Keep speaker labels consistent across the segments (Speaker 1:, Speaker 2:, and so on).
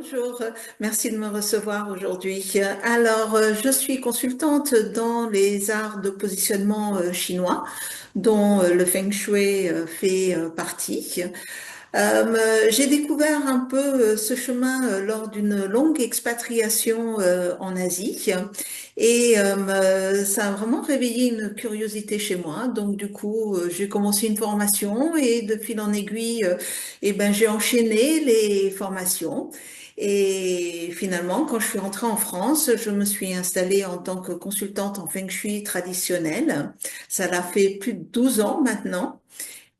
Speaker 1: Bonjour, merci de me recevoir aujourd'hui. Alors, je suis consultante dans les arts de positionnement chinois, dont le Feng Shui fait partie. J'ai découvert un peu ce chemin lors d'une longue expatriation en Asie et ça a vraiment réveillé une curiosité chez moi. Donc du coup, j'ai commencé une formation et de fil en aiguille, j'ai enchaîné les formations. Et finalement, quand je suis rentrée en France, je me suis installée en tant que consultante en Feng Shui traditionnel. Ça l'a fait plus de 12 ans maintenant.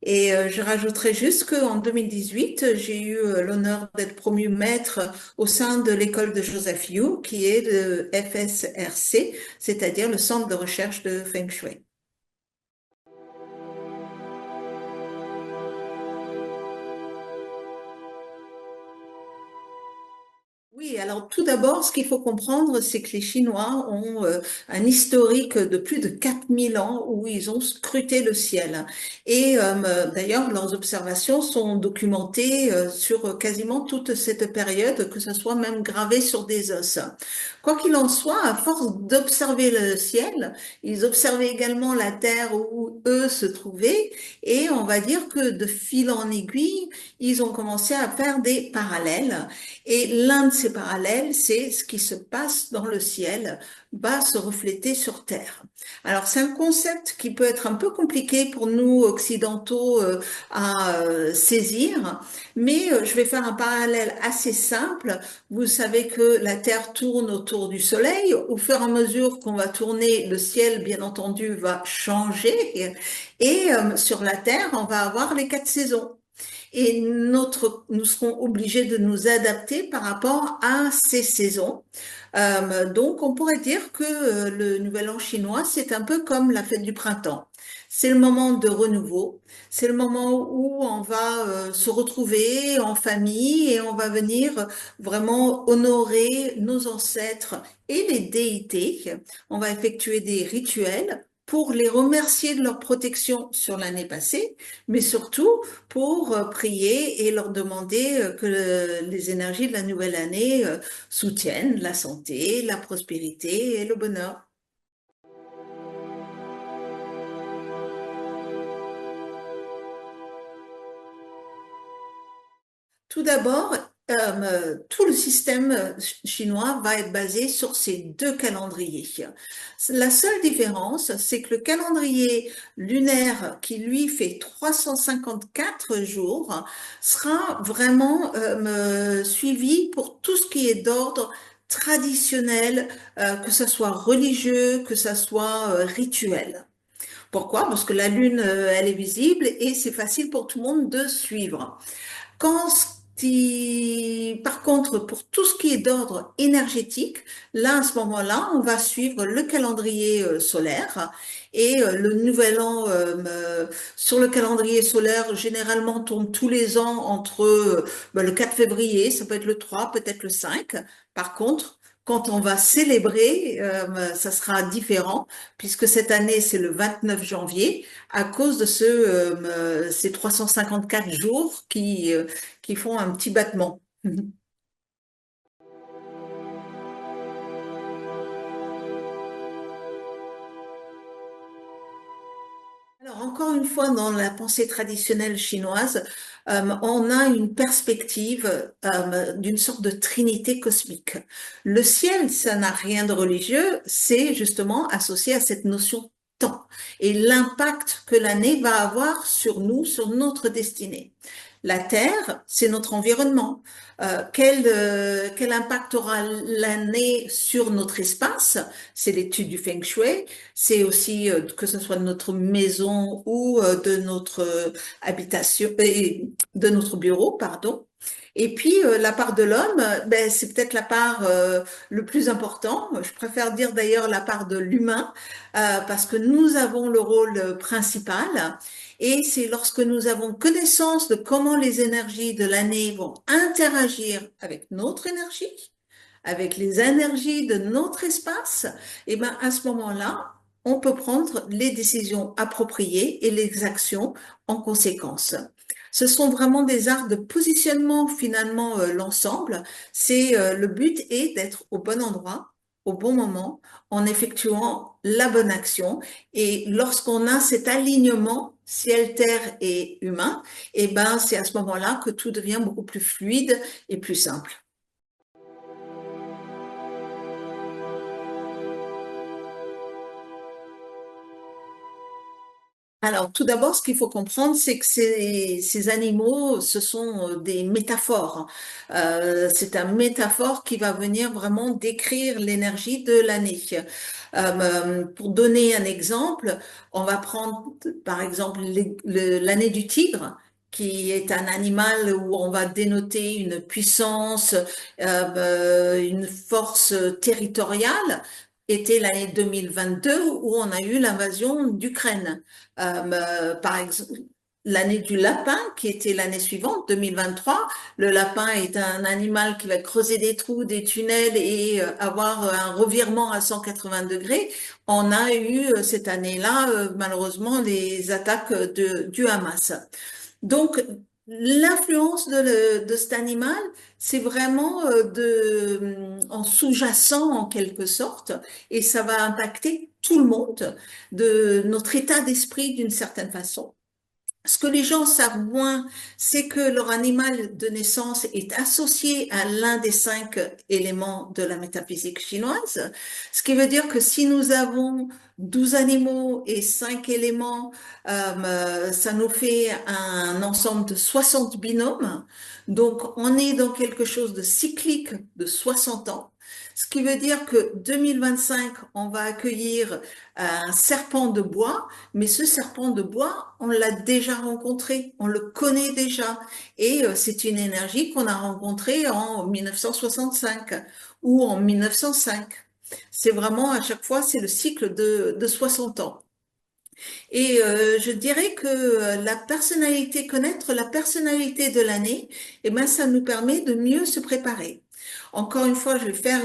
Speaker 1: Et je rajouterai juste qu'en 2018, j'ai eu l'honneur d'être promue maître au sein de l'école de Joseph Yu, qui est le FSRC, c'est-à-dire le Centre de recherche de Feng Shui. Oui, alors tout d'abord, ce qu'il faut comprendre, c'est que les Chinois ont un historique de plus de 4000 ans où ils ont scruté le ciel. Et d'ailleurs, leurs observations sont documentées sur quasiment toute cette période, que ce soit même gravé sur des os. Quoi qu'il en soit, à force d'observer le ciel, ils observaient également la terre où eux se trouvaient, et on va dire que de fil en aiguille, ils ont commencé à faire des parallèles. Et l'un de ces parallèles, c'est ce qui se passe dans le ciel va se refléter sur Terre. Alors c'est un concept qui peut être un peu compliqué pour nous occidentaux à saisir, mais je vais faire un parallèle assez simple. Vous savez que la Terre tourne autour du Soleil. Au fur et à mesure qu'on va tourner, le ciel, bien entendu, va changer. Et sur la Terre, on va avoir les 4 saisons et nous serons obligés de nous adapter par rapport à ces saisons. Donc, on pourrait dire que le Nouvel An chinois, c'est un peu comme la fête du printemps. C'est le moment de renouveau, c'est le moment où on va se retrouver en famille et on va venir vraiment honorer nos ancêtres et les déités. On va effectuer des rituels pour les remercier de leur protection sur l'année passée, mais surtout pour prier et leur demander que les énergies de la nouvelle année soutiennent la santé, la prospérité et le bonheur. Tout d'abord, tout le système chinois va être basé sur ces deux calendriers. La seule différence, c'est que le calendrier lunaire, qui lui fait 354 jours, sera vraiment suivi pour tout ce qui est d'ordre traditionnel, que ce soit religieux, que ce soit rituel. Pourquoi? Parce que la lune, elle est visible et c'est facile pour tout le monde de suivre. Par contre, pour tout ce qui est d'ordre énergétique, là, à ce moment-là, on va suivre le calendrier solaire et le nouvel an sur le calendrier solaire, généralement, tourne tous les ans entre le 4 février, ça peut être le 3, peut-être le 5. Par contre, quand on va célébrer, ça sera différent puisque cette année, c'est le 29 janvier à cause de ces 354 jours qui font un petit battement. Alors, encore une fois, dans la pensée traditionnelle chinoise, on a une perspective d'une sorte de trinité cosmique. Le ciel, ça n'a rien de religieux, c'est justement associé à cette notion de temps et l'impact que l'année va avoir sur nous, sur notre destinée. La Terre, c'est notre environnement. Quel impact aura l'année sur notre espace? C'est l'étude du Feng Shui. C'est aussi que ce soit de notre maison ou de notre habitation, et de notre bureau, pardon. Et puis la part de l'homme, ben, c'est peut-être la part le plus important. Je préfère dire d'ailleurs la part de l'humain parce que nous avons le rôle principal. Et c'est lorsque nous avons connaissance de comment les énergies de l'année vont interagir avec notre énergie, avec les énergies de notre espace, et ben à ce moment-là, on peut prendre les décisions appropriées et les actions en conséquence. Ce sont vraiment des arts de positionnement finalement l'ensemble. Le but est d'être au bon endroit, au bon moment, en effectuant la bonne action. Et lorsqu'on a cet alignement ciel-terre et humain, eh ben c'est à ce moment-là que tout devient beaucoup plus fluide et plus simple. Alors, tout d'abord, ce qu'il faut comprendre, c'est que ces animaux, ce sont des métaphores. C'est un métaphore qui va venir vraiment décrire l'énergie de l'année. Pour donner un exemple, on va prendre par exemple l'année du tigre, qui est un animal où on va dénoter une puissance, une force territoriale. Était l'année 2022 où on a eu l'invasion d'Ukraine. Par exemple, l'année du lapin, qui était l'année suivante, 2023. Le lapin est un animal qui va creuser des trous, des tunnels et avoir un revirement à 180 degrés. On a eu cette année-là, malheureusement, les attaques du Hamas. Donc, l'influence de cet animal, c'est vraiment en sous-jacent en quelque sorte, et ça va impacter tout le monde, de notre état d'esprit d'une certaine façon. Ce que les gens savent moins, c'est que leur animal de naissance est associé à l'un des 5 éléments de la métaphysique chinoise, ce qui veut dire que si nous avons 12 animaux et 5 éléments, ça nous fait un ensemble de 60 binômes. Donc, on est dans quelque chose de cyclique de 60 ans. Ce qui veut dire que 2025, on va accueillir un serpent de bois, mais ce serpent de bois, on l'a déjà rencontré, on le connaît déjà. Et c'est une énergie qu'on a rencontrée en 1965 ou en 1905. C'est vraiment à chaque fois, c'est le cycle de 60 ans. Et je dirais que la personnalité, connaître la personnalité de l'année, eh ben, ça nous permet de mieux se préparer. Encore une fois, je vais faire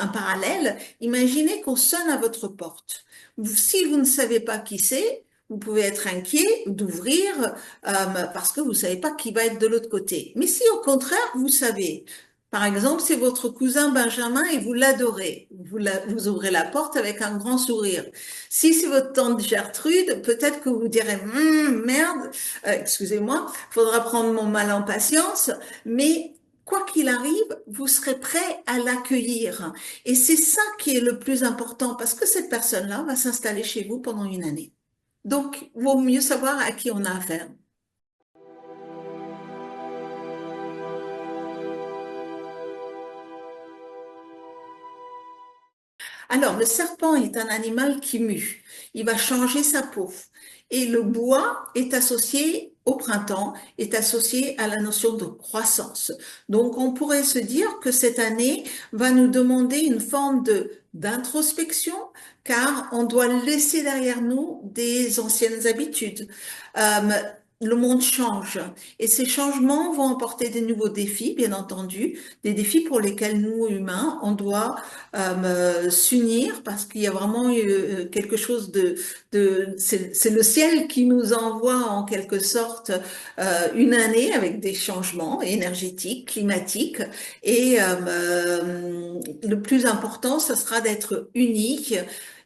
Speaker 1: un parallèle. Imaginez qu'on sonne à votre porte. Si vous ne savez pas qui c'est, vous pouvez être inquiet d'ouvrir parce que vous ne savez pas qui va être de l'autre côté. Mais si au contraire, vous savez, par exemple, c'est votre cousin Benjamin et vous l'adorez, vous ouvrez la porte avec un grand sourire. Si c'est votre tante Gertrude, peut-être que vous direz merde, excusez-moi, faudra prendre mon mal en patience, mais quoi qu'il arrive, vous serez prêt à l'accueillir. Et c'est ça qui est le plus important parce que cette personne-là va s'installer chez vous pendant une année. Donc, vaut mieux savoir à qui on a affaire. Alors, le serpent est un animal qui mue. Il va changer sa peau. Et le bois est associé au printemps, est associé à la notion de croissance. Donc, on pourrait se dire que cette année va nous demander une forme d'introspection, car on doit laisser derrière nous des anciennes habitudes. Euh, le monde change et ces changements vont apporter des nouveaux défis, bien entendu, des défis pour lesquels nous, humains, on doit s'unir parce qu'il y a vraiment quelque chose c'est le ciel qui nous envoie en quelque sorte une année avec des changements énergétiques, climatiques et le plus important, ce sera d'être unis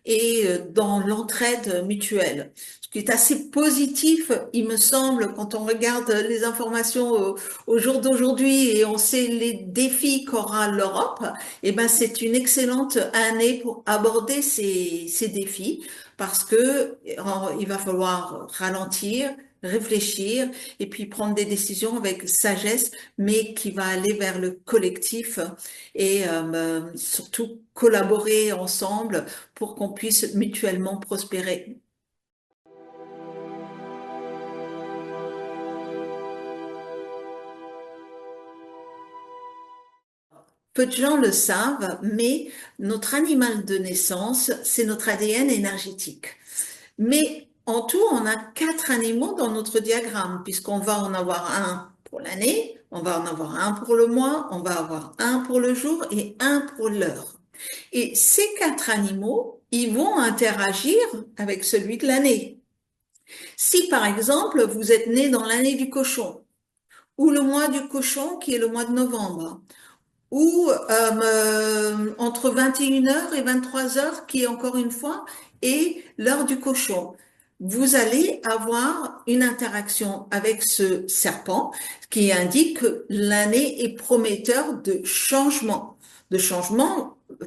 Speaker 1: et dans l'entraide mutuelle. Ce qui est assez positif, il me semble, quand on regarde les informations au jour d'aujourd'hui et on sait les défis qu'aura l'Europe, eh ben, c'est une excellente année pour aborder ces défis parce que il va falloir ralentir, réfléchir et puis prendre des décisions avec sagesse, mais qui va aller vers le collectif et surtout collaborer ensemble pour qu'on puisse mutuellement prospérer. Peu de gens le savent, mais notre animal de naissance, c'est notre ADN énergétique. Mais en tout, on a 4 animaux dans notre diagramme, puisqu'on va en avoir un pour l'année, on va en avoir un pour le mois, on va avoir un pour le jour et un pour l'heure. Et ces 4 animaux, ils vont interagir avec celui de l'année. Si par exemple vous êtes né dans l'année du cochon, ou le mois du cochon qui est le mois de novembre, ou entre 21 heures et 23 heures qui est encore une fois, et l'heure du cochon. Vous allez avoir une interaction avec ce serpent qui indique que l'année est prometteur de changement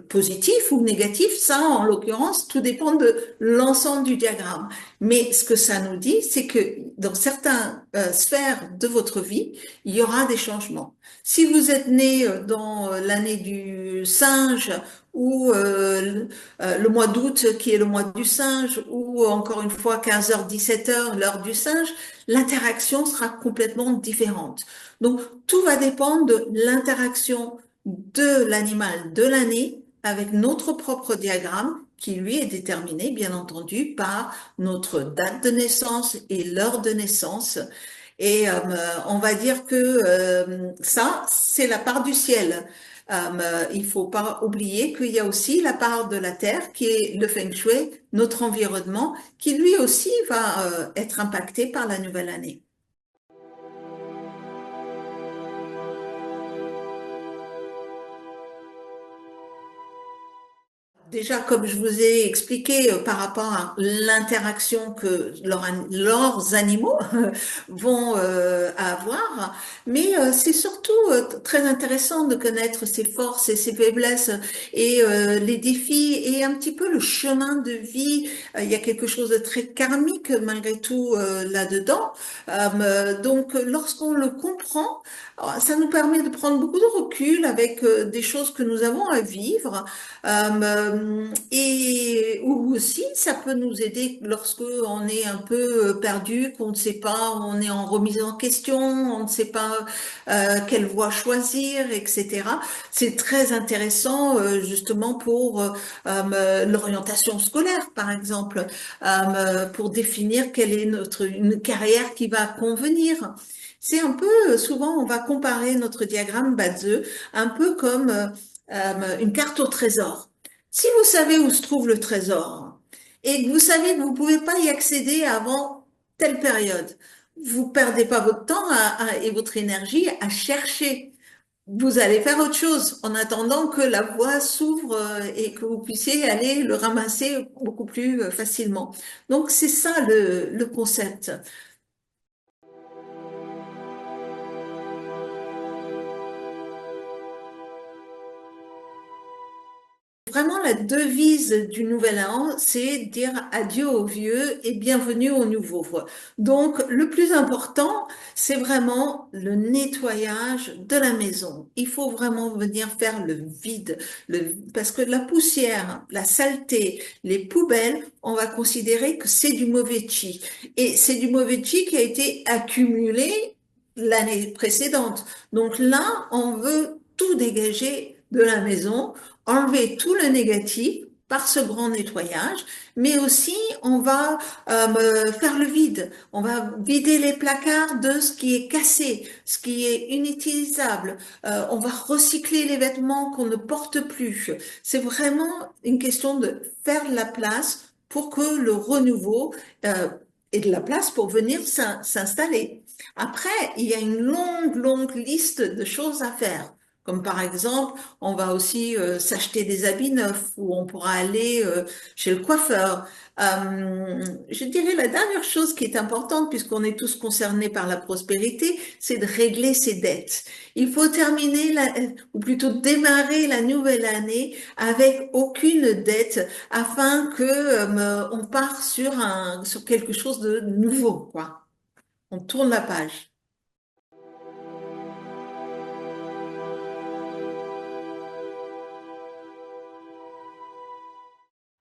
Speaker 1: positif ou négatif. Ça, en l'occurrence, tout dépend de l'ensemble du diagramme. Mais ce que ça nous dit, c'est que dans certaines sphères de votre vie, il y aura des changements. Si vous êtes né dans l'année du singe ou le mois d'août qui est le mois du singe ou encore une fois 15h, 17h, l'heure du singe, l'interaction sera complètement différente. Donc tout va dépendre de l'interaction de l'animal de l'année avec notre propre diagramme qui lui est déterminé bien entendu par notre date de naissance et l'heure de naissance et on va dire que ça, c'est la part du ciel. Il faut pas oublier qu'il y a aussi la part de la terre qui est le feng shui, notre environnement, qui lui aussi va être impacté par la nouvelle année. Déjà, comme je vous ai expliqué par rapport à l'interaction que leurs animaux vont avoir, mais c'est surtout très intéressant de connaître ses forces et ses faiblesses et les défis et un petit peu le chemin de vie. Il y a quelque chose de très karmique malgré tout là-dedans. Donc, lorsqu'on le comprend, ça nous permet de prendre beaucoup de recul avec des choses que nous avons à vivre et ou aussi, ça peut nous aider lorsque on est un peu perdu, qu'on ne sait pas, on est en remise en question, on ne sait pas quelle voie choisir, etc. C'est très intéressant justement pour l'orientation scolaire, par exemple, pour définir quelle est notre une carrière qui va convenir. C'est un peu, souvent, on va comparer notre diagramme Badze un peu comme une carte au trésor. Si vous savez où se trouve le trésor et que vous savez que vous ne pouvez pas y accéder avant telle période, vous perdez pas votre temps et votre énergie à chercher. Vous allez faire autre chose en attendant que la voie s'ouvre et que vous puissiez aller le ramasser beaucoup plus facilement. Donc c'est ça le concept. Vraiment, la devise du nouvel an, c'est dire adieu au vieux et bienvenue au nouveau. Donc, le plus important, c'est vraiment le nettoyage de la maison. Il faut vraiment venir faire le vide, parce que la poussière, la saleté, les poubelles, on va considérer que c'est du mauvais chi. Et c'est du mauvais chi qui a été accumulé l'année précédente. Donc là, on veut tout dégager de la maison, enlever tout le négatif par ce grand nettoyage, mais aussi on va faire le vide. On va vider les placards de ce qui est cassé, ce qui est inutilisable. On va recycler les vêtements qu'on ne porte plus. C'est vraiment une question de faire de la place pour que le renouveau ait de la place pour venir s'installer. Après, il y a une longue, longue liste de choses à faire. Comme par exemple, on va aussi s'acheter des habits neufs ou on pourra aller chez le coiffeur. Je dirais la dernière chose qui est importante, puisqu'on est tous concernés par la prospérité, c'est de régler ses dettes. Il faut terminer, ou plutôt démarrer la nouvelle année avec aucune dette afin que on part sur quelque chose de nouveau, quoi. On tourne la page.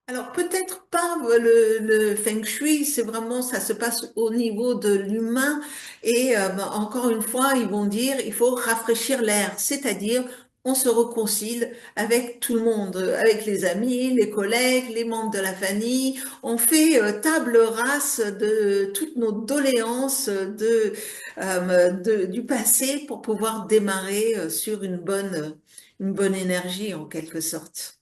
Speaker 1: Alors peut-être pas le feng shui, c'est vraiment ça se passe au niveau de l'humain et encore une fois ils vont dire il faut rafraîchir l'air, c'est-à-dire on se réconcilie avec tout le monde, avec les amis, les collègues, les membres de la famille, on fait table rase de toutes nos doléances du passé pour pouvoir démarrer sur une bonne énergie en quelque sorte.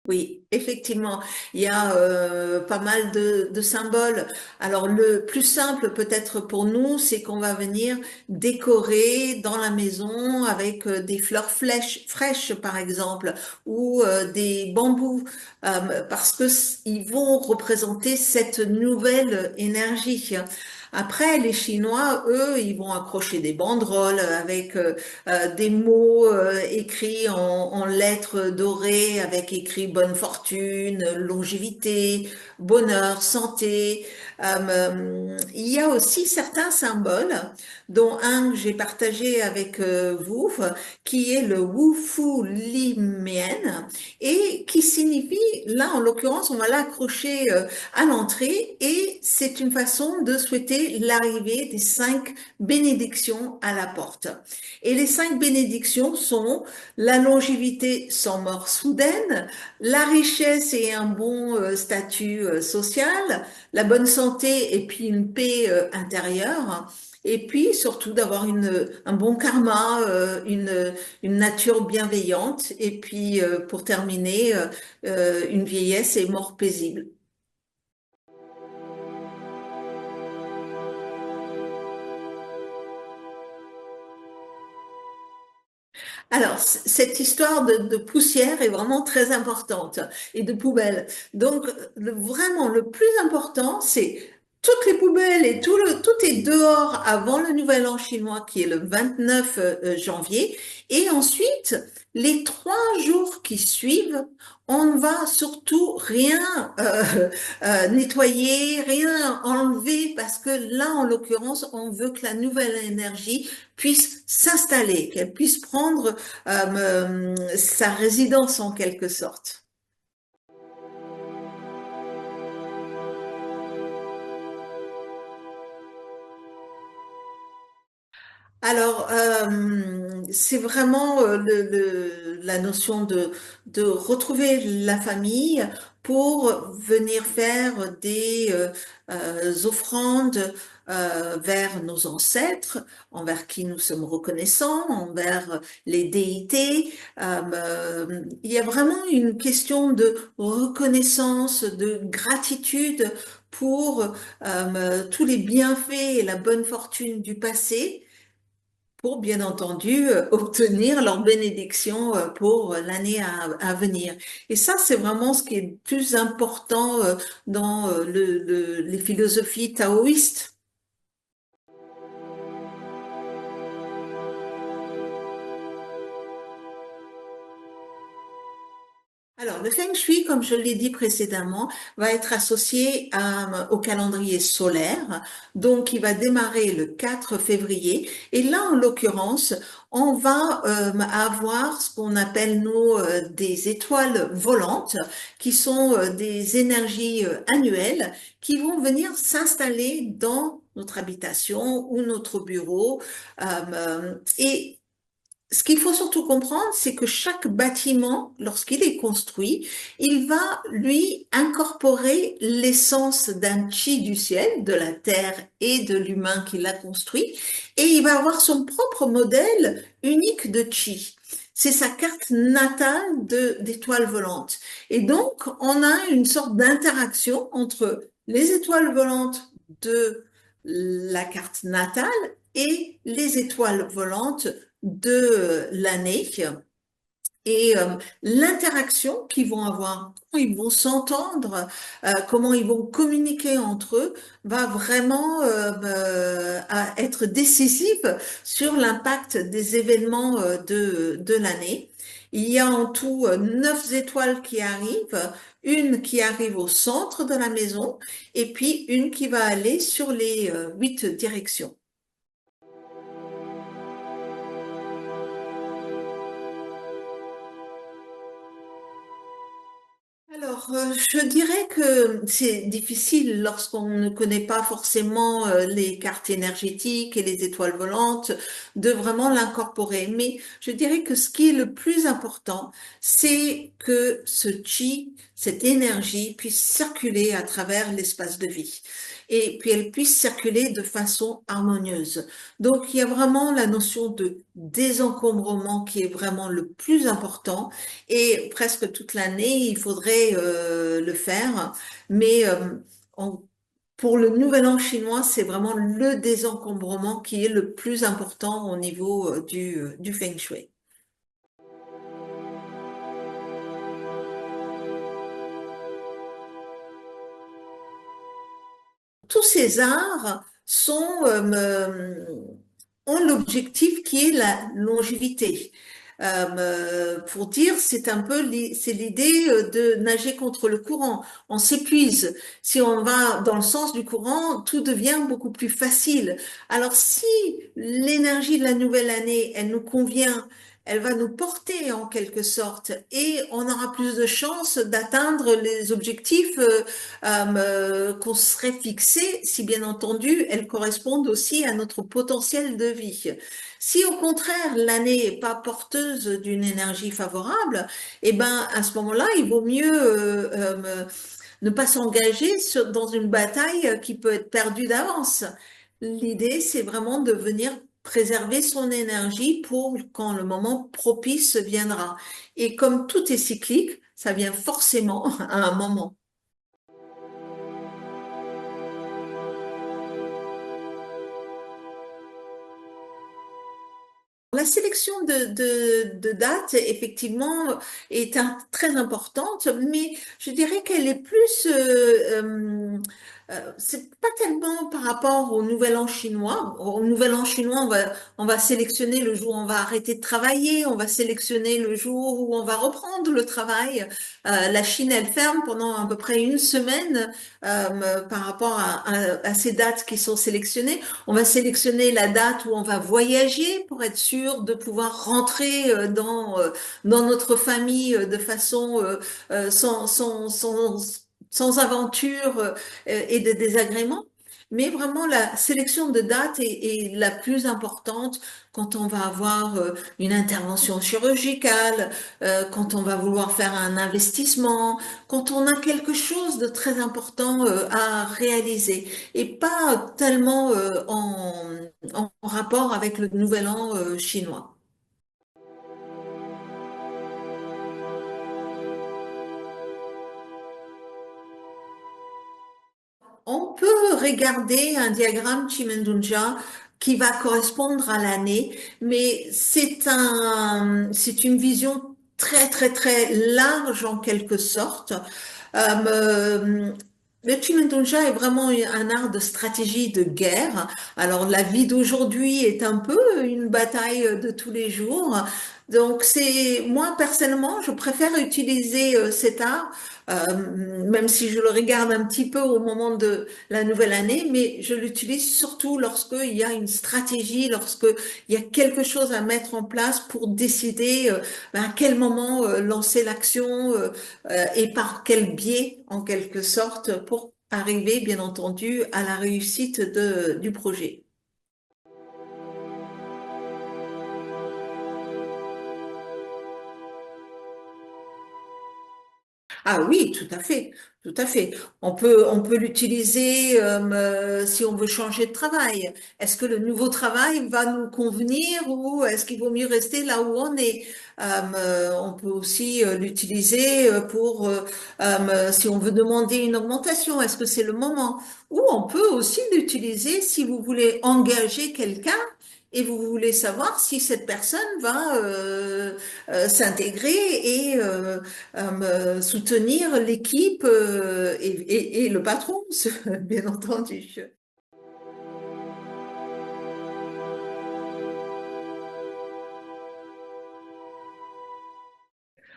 Speaker 1: Oui, effectivement, il y a pas mal de symboles. Alors le plus simple peut-être pour nous, c'est qu'on va venir décorer dans la maison avec des fleurs fraîches, par exemple, ou des bambous, parce que ils vont représenter cette nouvelle énergie. Après, les Chinois, eux, ils vont accrocher des banderoles avec des mots écrits en lettres dorées avec écrit bonne fortune, longévité, bonheur, santé. Il y a aussi certains symboles, dont un que j'ai partagé avec vous, qui est le Wu Fu Li Mian, et qui signifie, là en l'occurrence, on va l'accrocher à l'entrée, et c'est une façon de souhaiter l'arrivée des 5 bénédictions à la porte. Et les 5 bénédictions sont la longévité sans mort soudaine, la richesse et un bon statut social, la bonne santé et puis une paix intérieure, et puis surtout d'avoir un bon karma, une nature bienveillante, et puis pour terminer, une vieillesse et mort paisible. Alors, cette histoire de poussière est vraiment très importante et de poubelles. Donc, vraiment, le plus important, c'est toutes les poubelles et tout est dehors avant le Nouvel An chinois qui est le 29 janvier. Et ensuite, les 3 jours qui suivent, on ne va surtout rien nettoyer, rien enlever parce que là, en l'occurrence, on veut que la nouvelle énergie puisse s'installer, qu'elle puisse prendre sa résidence en quelque sorte. Alors, c'est vraiment la notion de retrouver la famille pour venir faire des offrandes vers nos ancêtres, envers qui nous sommes reconnaissants, envers les déités. Il y a vraiment une question de reconnaissance, de gratitude pour tous les bienfaits et la bonne fortune du passé pour bien entendu obtenir leur bénédiction pour l'année à venir. Et ça, c'est vraiment ce qui est le plus important dans les philosophies taoïstes. Alors, le Feng Shui, comme je l'ai dit précédemment, va être associé au calendrier solaire. Donc, il va démarrer le 4 février. Et là, en l'occurrence, on va avoir ce qu'on appelle, nous, des étoiles volantes, qui sont des énergies annuelles qui vont venir s'installer dans notre habitation ou notre bureau. Et ce qu'il faut surtout comprendre, c'est que chaque bâtiment, lorsqu'il est construit, il va, lui, incorporer l'essence d'un chi du ciel, de la terre et de l'humain qui l'a construit, et il va avoir son propre modèle unique de chi. C'est sa carte natale d'étoile volante. Et donc, on a une sorte d'interaction entre les étoiles volantes de la carte natale et les étoiles volantes de l'année et l'interaction qu'ils vont avoir, comment ils vont s'entendre, comment ils vont communiquer entre eux, va vraiment être décisif sur l'impact des événements de l'année. Il y a en tout 9 étoiles qui arrivent, une qui arrive au centre de la maison et puis une qui va aller sur les 8 directions. Alors, je dirais que c'est difficile lorsqu'on ne connaît pas forcément les cartes énergétiques et les étoiles volantes de vraiment l'incorporer. Mais je dirais que ce qui est le plus important, c'est que ce chi, cette énergie puisse circuler à travers l'espace de vie et puis elle puisse circuler de façon harmonieuse. Donc il y a vraiment la notion de désencombrement qui est vraiment le plus important et presque toute l'année il faudrait le faire, mais en- pour le nouvel an chinois, c'est vraiment le désencombrement qui est le plus important au niveau du Feng Shui. Tous ces arts ont l'objectif qui est la longévité. Pour dire, c'est un peu c'est l'idée de nager contre le courant. On s'épuise. Si on va dans le sens du courant, tout devient beaucoup plus facile. Alors si l'énergie de la nouvelle année, elle nous convient, elle va nous porter en quelque sorte et on aura plus de chances d'atteindre les objectifs qu'on serait fixé, si bien entendu, elles correspondent aussi à notre potentiel de vie. Si au contraire l'année n'est pas porteuse d'une énergie favorable, eh ben à ce moment-là, il vaut mieux ne pas s'engager dans une bataille qui peut être perdue d'avance. L'idée, c'est vraiment de venir préserver son énergie pour quand le moment propice viendra. Et comme tout est cyclique, ça vient forcément à un moment. La sélection de dates, effectivement, est très importante, mais je dirais qu'elle est plus, c'est pas tellement par rapport au Nouvel An chinois. Au Nouvel An chinois, on va sélectionner le jour où on va arrêter de travailler, on va sélectionner le jour où on va reprendre le travail. La Chine, elle ferme pendant à peu près une semaine par rapport à ces dates qui sont sélectionnées. On va sélectionner la date où on va voyager pour être sûr de pouvoir rentrer dans notre famille de façon sans aventure et de désagréments. Mais vraiment, la sélection de dates est la plus importante quand on va avoir une intervention chirurgicale, quand on va vouloir faire un investissement, quand on a quelque chose de très important à réaliser et pas tellement en rapport avec le nouvel an chinois. On peut regarder un diagramme Chimendunja qui va correspondre à l'année, mais c'est une vision très, très, très large en quelque sorte. Euh, le Chimendunja est vraiment un art de stratégie de guerre. Alors, la vie d'aujourd'hui est un peu une bataille de tous les jours. Donc, moi, personnellement, je préfère utiliser cet art même si je le regarde un petit peu au moment de la nouvelle année, mais je l'utilise surtout lorsqu'il y a une stratégie, lorsqu'il y a quelque chose à mettre en place pour décider à quel moment lancer l'action et par quel biais, en quelque sorte, pour arriver, bien entendu, à la réussite du projet. Ah oui, tout à fait, tout à fait. On peut l'utiliser si on veut changer de travail. Est-ce que le nouveau travail va nous convenir ou est-ce qu'il vaut mieux rester là où on est? On peut aussi l'utiliser pour si on veut demander une augmentation. Est-ce que c'est le moment? Ou on peut aussi l'utiliser si vous voulez engager quelqu'un. Et vous voulez savoir si cette personne va s'intégrer et soutenir l'équipe et le patron, bien entendu.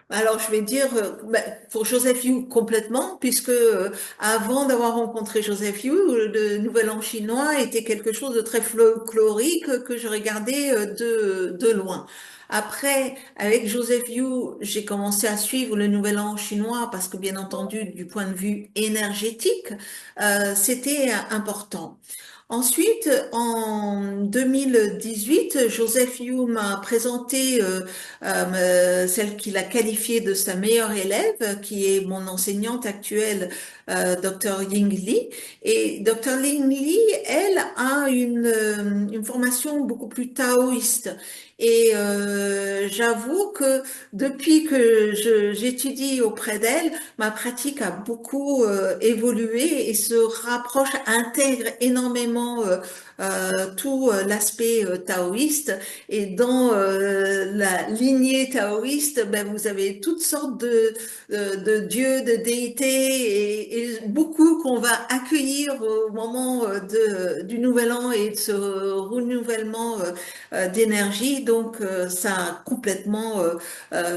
Speaker 1: Alors, je vais dire, pour Joseph Yu complètement, puisque avant d'avoir rencontré Joseph Yu, le Nouvel An chinois était quelque chose de très folklorique que je regardais de loin. Après, avec Joseph Yu, j'ai commencé à suivre le Nouvel An chinois parce que, bien entendu, du point de vue énergétique, c'était important. Ensuite, en 2018, Joseph Yu m'a présenté celle qu'il a qualifiée de sa meilleure élève, qui est mon enseignante actuelle, Dr. Ying Li. Et Dr. Ying Li, elle a une formation beaucoup plus taoïste. Et j'avoue que depuis que j'étudie auprès d'elle, ma pratique a beaucoup évolué et se rapproche, intègre énormément tout l'aspect taoïste. Et dans la lignée taoïste, ben, vous avez toutes sortes de dieux, de déités et beaucoup qu'on va accueillir au moment du Nouvel An et de ce renouvellement d'énergie. Donc, ça a complètement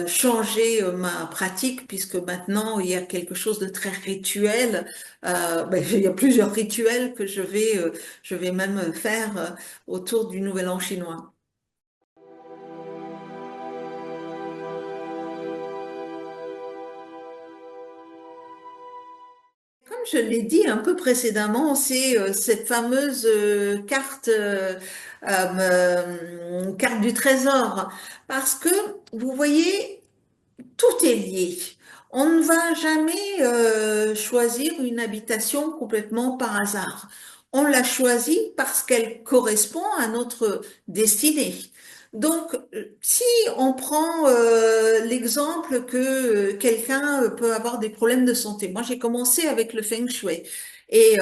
Speaker 1: changer ma pratique puisque maintenant il y a quelque chose de très rituel. Ben, il y a plusieurs rituels que je vais même faire autour du Nouvel An chinois. Comme je l'ai dit un peu précédemment, c'est cette fameuse carte du trésor. Parce que, vous voyez, tout est lié. On ne va jamais choisir une habitation complètement par hasard. On l'a choisie parce qu'elle correspond à notre destinée. Donc, si on prend l'exemple que quelqu'un peut avoir des problèmes de santé, moi j'ai commencé avec le Feng Shui. Et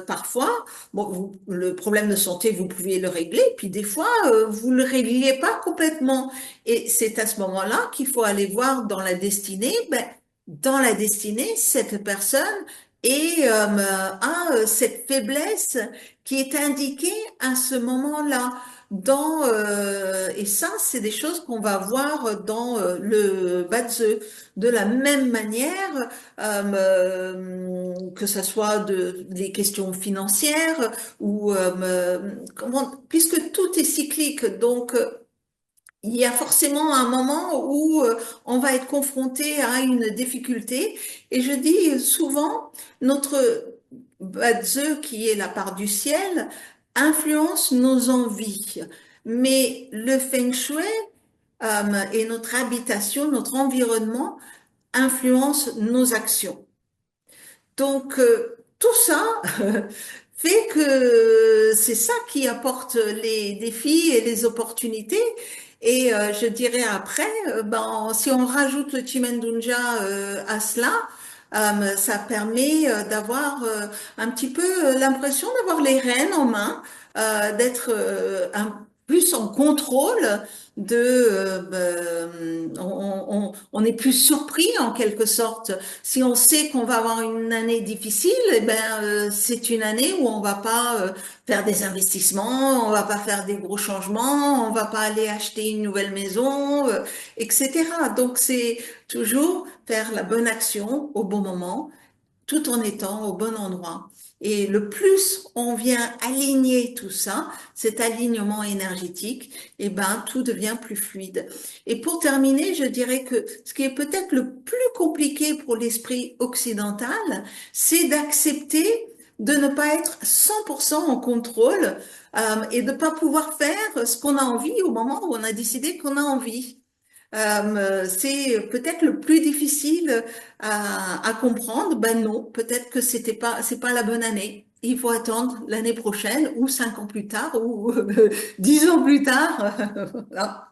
Speaker 1: parfois, bon, le problème de santé, vous pouviez le régler, puis des fois, vous ne le régliez pas complètement. Et c'est à ce moment-là qu'il faut aller voir dans la destinée. Ben, dans la destinée, cette personne a cette faiblesse qui est indiquée à ce moment-là. Et ça, c'est des choses qu'on va voir dans le Batze. De la même manière, que ce soit des questions financières ou puisque tout est cyclique, donc il y a forcément un moment où on va être confronté à une difficulté. Et je dis souvent, notre Dieu, qui est la part du ciel, influence nos envies. Mais le Feng Shui et notre habitation, notre environnement, influence nos actions. Donc, tout ça fait que c'est ça qui apporte les défis et les opportunités. Et je dirais après, ben, si on rajoute le Chimendunja à cela, ça permet d'avoir un petit peu l'impression d'avoir les rênes en main, d'être plus en contrôle on est plus surpris en quelque sorte. Si on sait qu'on va avoir une année difficile, eh ben, c'est une année où on va pas faire des investissements, on va pas faire des gros changements, on va pas aller acheter une nouvelle maison, etc. Donc c'est toujours faire la bonne action au bon moment tout en étant au bon endroit. Et le plus on vient aligner tout ça, cet alignement énergétique, eh ben, tout devient plus fluide. Et pour terminer, je dirais que ce qui est peut-être le plus compliqué pour l'esprit occidental, c'est d'accepter de ne pas être 100% en contrôle et de ne pas pouvoir faire ce qu'on a envie au moment où on a décidé qu'on a envie. C'est peut-être le plus difficile à comprendre. Ben non, peut-être que c'est pas la bonne année. Il faut attendre l'année prochaine ou 5 ans plus tard ou 10 ans plus tard. Voilà.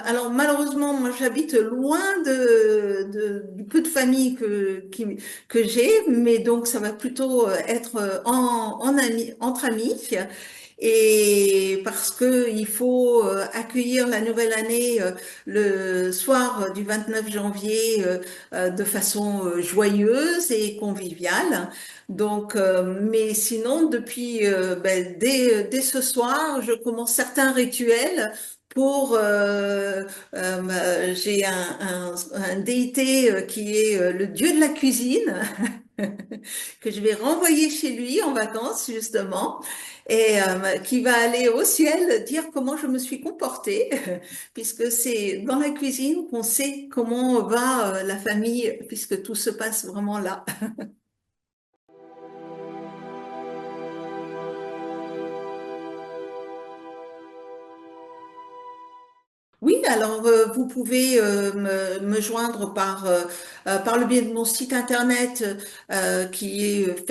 Speaker 1: Alors malheureusement, moi j'habite loin du peu de famille que j'ai, mais donc ça va plutôt être entre amis. Et parce que il faut accueillir la nouvelle année le soir du 29 janvier de façon joyeuse et conviviale. Donc, mais sinon, depuis dès ce soir, je commence certains rituels pour j'ai un déité qui est le dieu de la cuisine que je vais renvoyer chez lui en vacances justement et qui va aller au ciel dire comment je me suis comportée puisque c'est dans la cuisine qu'on sait comment va la famille puisque tout se passe vraiment là. Oui, alors vous pouvez me joindre par le biais de mon site internet qui est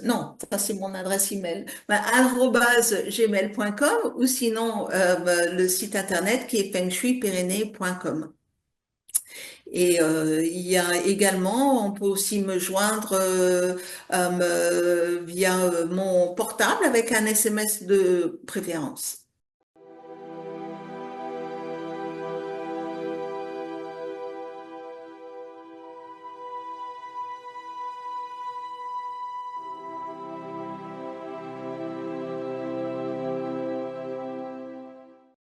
Speaker 1: non, ça c'est mon adresse email, arobase gmail.com ou sinon le site internet qui est fengshuipyrénées.com. Et il y a également, on peut aussi me joindre via mon portable avec un SMS de préférence.